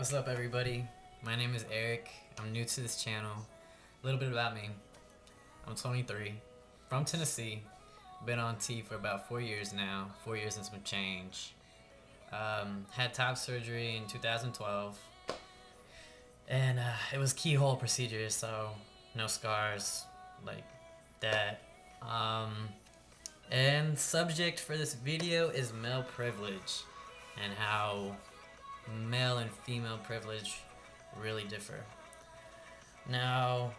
What's up, everybody? My name is Eric. I'm new to this channel. A little bit about me. I'm 23, from Tennessee. Been on T for about 4 years now, 4 years and some change. Had top surgery in 2012, and it was keyhole procedure, so no scars like that. And subject for this video is male privilege and how male and female privilege really differ. Now,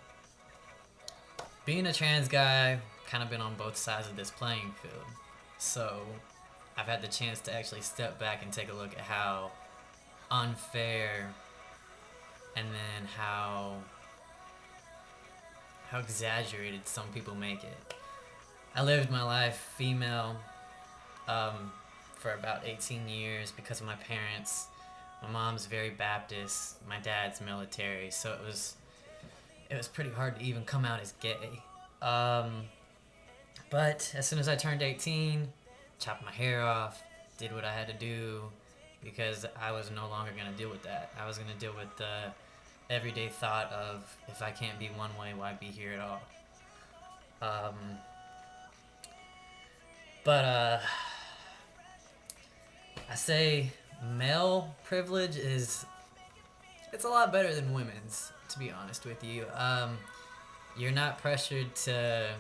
being a trans guy, kind of been on both sides of this playing field. So, I've had the chance to actually step back and take a look at how unfair and then how exaggerated some people make it. I lived my life female for about 18 years because of my parents. My mom's very Baptist, my dad's military, so it was pretty hard to even come out as gay. But as soon as I turned 18, chopped my hair off, did what I had to do, because I was no longer going to deal with that. I was going to deal with the everyday thought of, if I can't be one way, why be here at all? But I say male privilege it's a lot better than women's, to be honest with you. You're not pressured to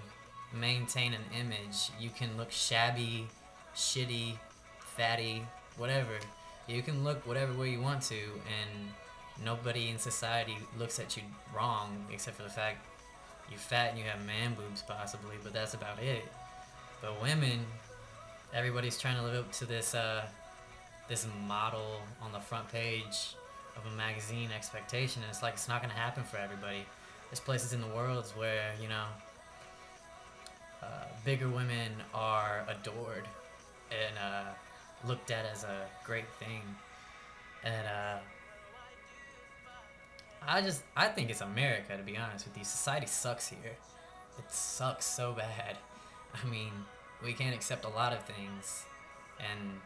maintain an image. You can look shabby, shitty, fatty, whatever. You can look whatever way you want to, and nobody in society looks at you wrong, except for the fact you're fat and you have man boobs possibly, but that's about it. But women, everybody's trying to live up to this model on the front page of a magazine expectation, and it's like it's not going to happen for everybody. There's places in the world where, bigger women are adored and looked at as a great thing. And I think it's America, to be honest with you. Society sucks here. It sucks so bad. I mean, we can't accept a lot of things, and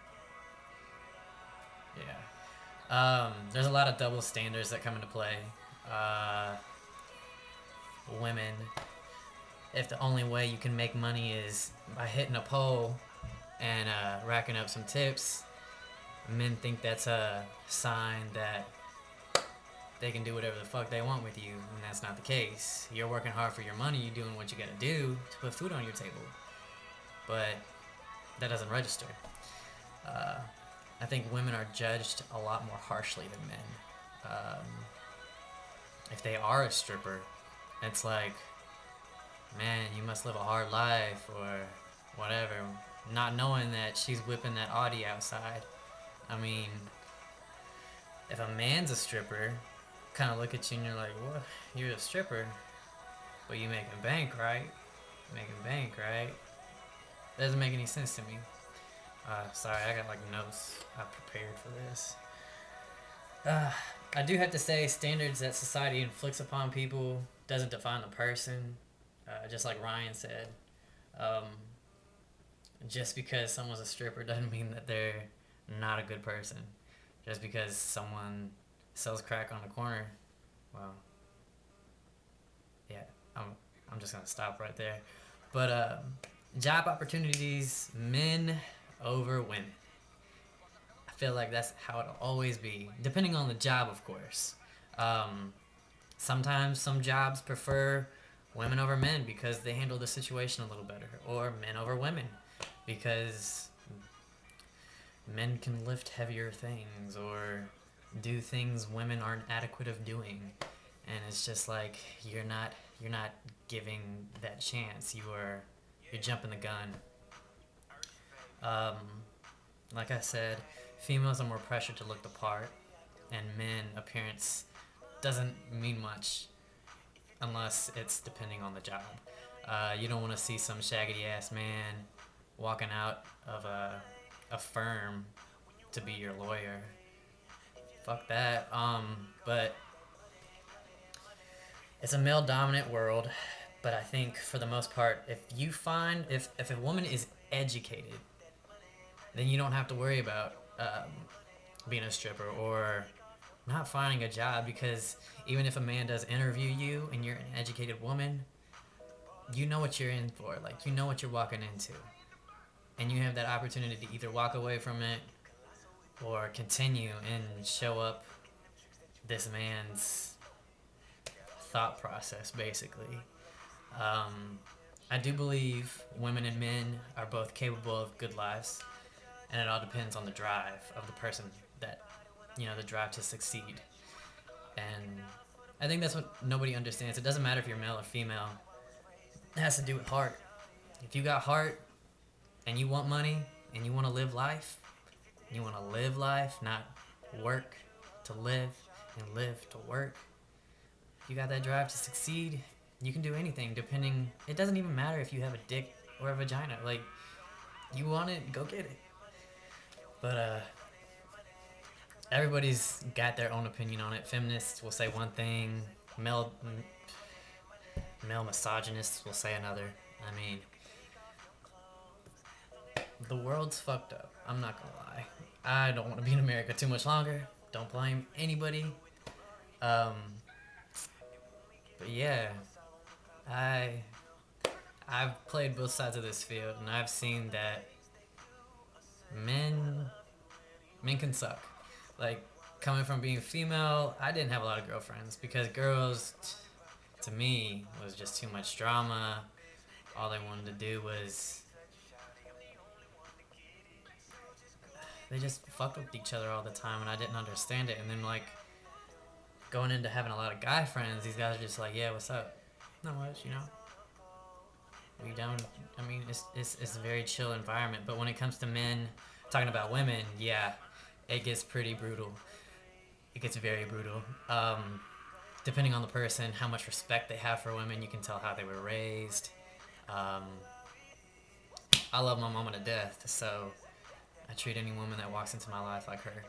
yeah. There's a lot of double standards that come into play. Women, if the only way you can make money is by hitting a pole and racking up some tips, men think that's a sign that they can do whatever the fuck they want with you, and that's not the case. You're working hard for your money, you're doing what you gotta do to put food on your table, but that doesn't register. I think women are judged a lot more harshly than men. If they are a stripper, it's like, man, you must live a hard life or whatever, not knowing that she's whipping that Audi outside. I mean, if a man's a stripper, kind of look at you and you're like, what? You're a stripper, but you making bank, right? Making bank, right? That doesn't make any sense to me. Sorry, I got like notes I prepared for this. I do have to say, standards that society inflicts upon people doesn't define the person. Just like Ryan said, just because someone's a stripper doesn't mean that they're not a good person. Just because someone sells crack on the corner, well, yeah, I'm just gonna stop right there. But job opportunities, men over women. I feel like that's how it'll always be, depending on the job, of course. Sometimes some jobs prefer women over men because they handle the situation a little better, or men over women because men can lift heavier things or do things women aren't adequate of doing, and it's just like you're not giving that chance. You're jumping the gun. Like I said, females are more pressured to look the part, and men, appearance doesn't mean much unless it's depending on the job. You don't want to see some shaggy ass man walking out of a firm to be your lawyer. Fuck that. But it's a male dominant world, but I think for the most part, if a woman is educated, then you don't have to worry about being a stripper or not finding a job, because even if a man does interview you and you're an educated woman, you know what you're in for. Like, you know what you're walking into. And you have that opportunity to either walk away from it or continue and show up this man's thought process, basically. Um, I do believe women and men are both capable of good lives, and it all depends on the drive of the person that, the drive to succeed. And I think that's what nobody understands. It doesn't matter if you're male or female, it has to do with heart. If you got heart and you want money and you want to live life, not work to live and live to work. If you got that drive to succeed, you can do anything. It doesn't even matter if you have a dick or a vagina. Like, you want it, go get it. But everybody's got their own opinion on it. Feminists will say one thing, male misogynists will say another. I mean, the world's fucked up. I'm not gonna lie. I don't want to be in America too much longer. Don't blame anybody. But yeah, I've played both sides of this field, and I've seen that men can suck. Like, coming from being female, I didn't have a lot of girlfriends because girls, to me, was just too much drama. All they wanted to do was, they just fucked with each other all the time, and I didn't understand it. And then, like, going into having a lot of guy friends, these guys are just like, yeah, what's up? Not much, We don't. I mean, it's a very chill environment. But when it comes to men, talking about women, yeah, it gets pretty brutal. It gets very brutal. Depending on the person, how much respect they have for women, you can tell how they were raised. I love my mama to death, so I treat any woman that walks into my life like her.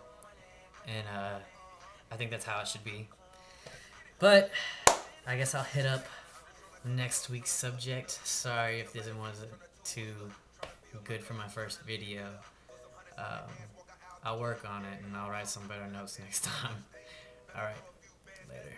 And I think that's how it should be. But I guess I'll hit up next week's subject. Sorry if this wasn't too good for my first video. I'll work on it, and I'll write some better notes next time. Alright, later.